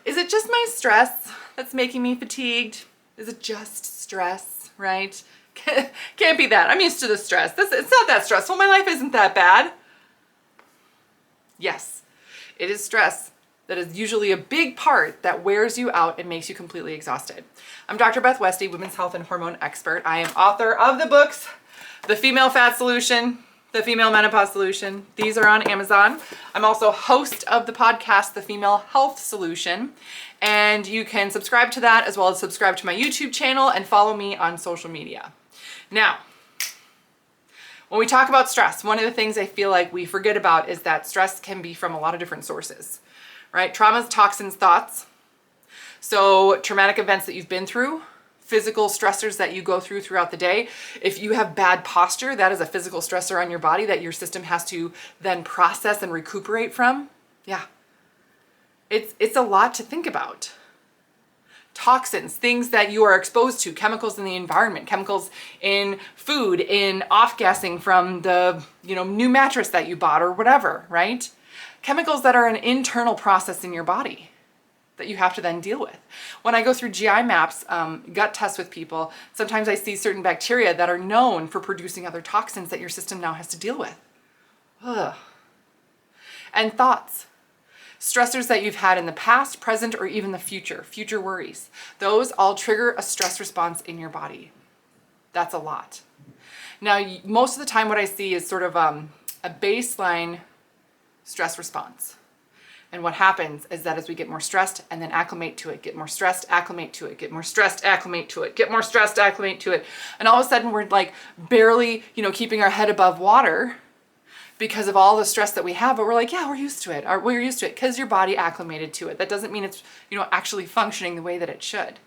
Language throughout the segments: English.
Is it just my stress that's making me fatigued? Is it just stress, right? Can't be that. I'm used to the stress. It's not that stressful. My life isn't that bad. Yes, it is stress that is usually a big part that wears you out and makes you completely exhausted. I'm Dr. Beth Westie, women's health and hormone expert. I am author of the books, The Female Fat Solution, The Female Menopause Solution. These are on Amazon. I'm also host of the podcast, The Female Health Solution. And you can subscribe to that as well as subscribe to my YouTube channel and follow me on social media. Now, when we talk about stress, one of the things I feel like we forget about is that stress can be from a lot of different sources, right? Traumas, toxins, thoughts. So traumatic events that you've been through, physical stressors that you go through throughout the day. If you have bad posture, that is a physical stressor on your body that your system has to then process and recuperate from. Yeah, it's a lot to think about. Toxins, things that you are exposed to, chemicals in the environment, chemicals in food, in off-gassing from the new mattress that you bought or whatever, right? Chemicals that are an internal process in your body that you have to then deal with. When I go through GI maps, gut tests with people, sometimes I see certain bacteria that are known for producing other toxins that your system now has to deal with. Ugh. And thoughts. Stressors that you've had in the past, present, or even the future worries. Those all trigger a stress response in your body. That's a lot. Now, most of the time what I see is sort of a baseline stress response. And what happens is that as we get more stressed and then acclimate to it, get more stressed, acclimate to it, get more stressed, acclimate to it, get more stressed, acclimate to it. And all of a sudden we're like barely, keeping our head above water because of all the stress that we have. But we're like, yeah, we're used to it. Or we're used to it because your body acclimated to it. That doesn't mean it's, actually functioning the way that it should.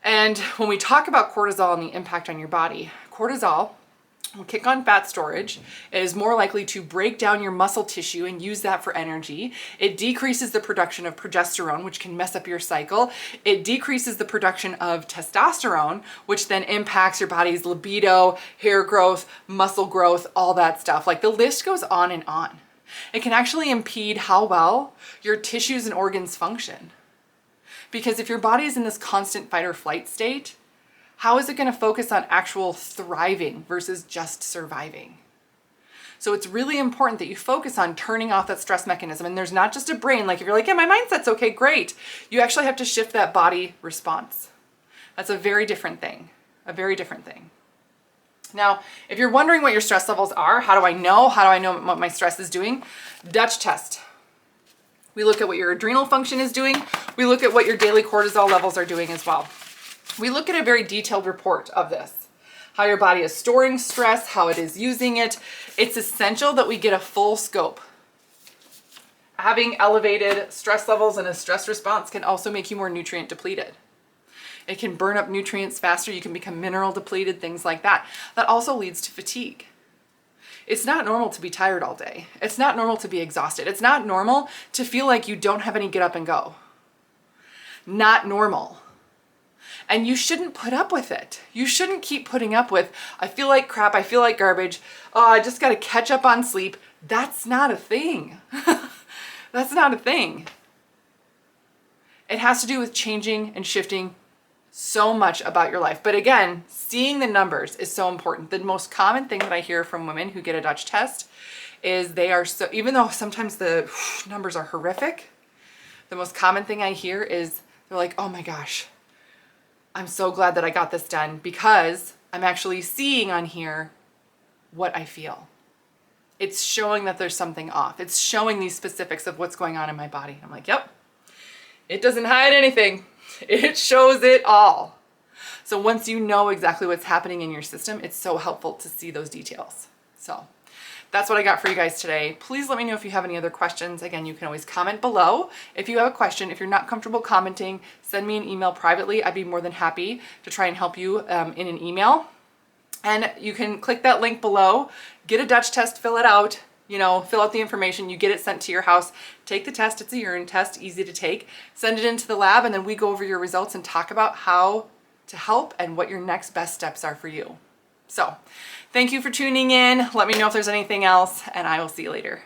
And when we talk about cortisol and the impact on your body, cortisol will kick on fat storage. It is more likely to break down your muscle tissue and use that for energy. It decreases the production of progesterone, which can mess up your cycle. It decreases the production of testosterone, which then impacts your body's libido, hair growth, muscle growth, all that stuff. Like the list goes on and on. It can actually impede how well your tissues and organs function. Because if your body is in this constant fight or flight state, how is it going to focus on actual thriving versus just surviving? So it's really important that you focus on turning off that stress mechanism. And there's not just a brain, like if you're like, yeah, my mindset's okay, great. You actually have to shift that body response. That's a very different thing, Now, if you're wondering what your stress levels are, how do I know what my stress is doing? Dutch test. We look at what your adrenal function is doing. We look at what your daily cortisol levels are doing as well. We look at a very detailed report of this, how your body is storing stress, how it is using it. It's essential that we get a full scope. Having elevated stress levels and a stress response can also make you more nutrient depleted. It can burn up nutrients faster. You can become mineral depleted, things like that. That also leads to fatigue. It's not normal to be tired all day. It's not normal to be exhausted. It's not normal to feel like you don't have any get up and go. Not normal. And you shouldn't put up with it. You shouldn't keep putting up with, I feel like crap, I feel like garbage, oh, I just got to catch up on sleep. That's not a thing. That's not a thing. It has to do with changing and shifting so much about your life. But again, seeing the numbers is so important. The most common thing that I hear from women who get a Dutch test is they are so, even though sometimes the numbers are horrific, the most common thing I hear is they're like, oh my gosh, I'm so glad that I got this done because I'm actually seeing on here what I feel. It's showing that there's something off. It's showing these specifics of what's going on in my body. I'm like, yep, it doesn't hide anything. It shows it all. So once you know exactly what's happening in your system, it's so helpful to see those details. So that's what I got for you guys today. Please let me know if you have any other questions. Again, you can always comment below. If you have a question, if you're not comfortable commenting, send me an email privately. I'd be more than happy to try and help you in an email. And you can click that link below, get a Dutch test, fill it out, fill out the information, you get it sent to your house, take the test. It's a urine test, easy to take, send it into the lab, and then we go over your results and talk about how to help and what your next best steps are for you. So thank you for tuning in. Let me know if there's anything else, and I will see you later.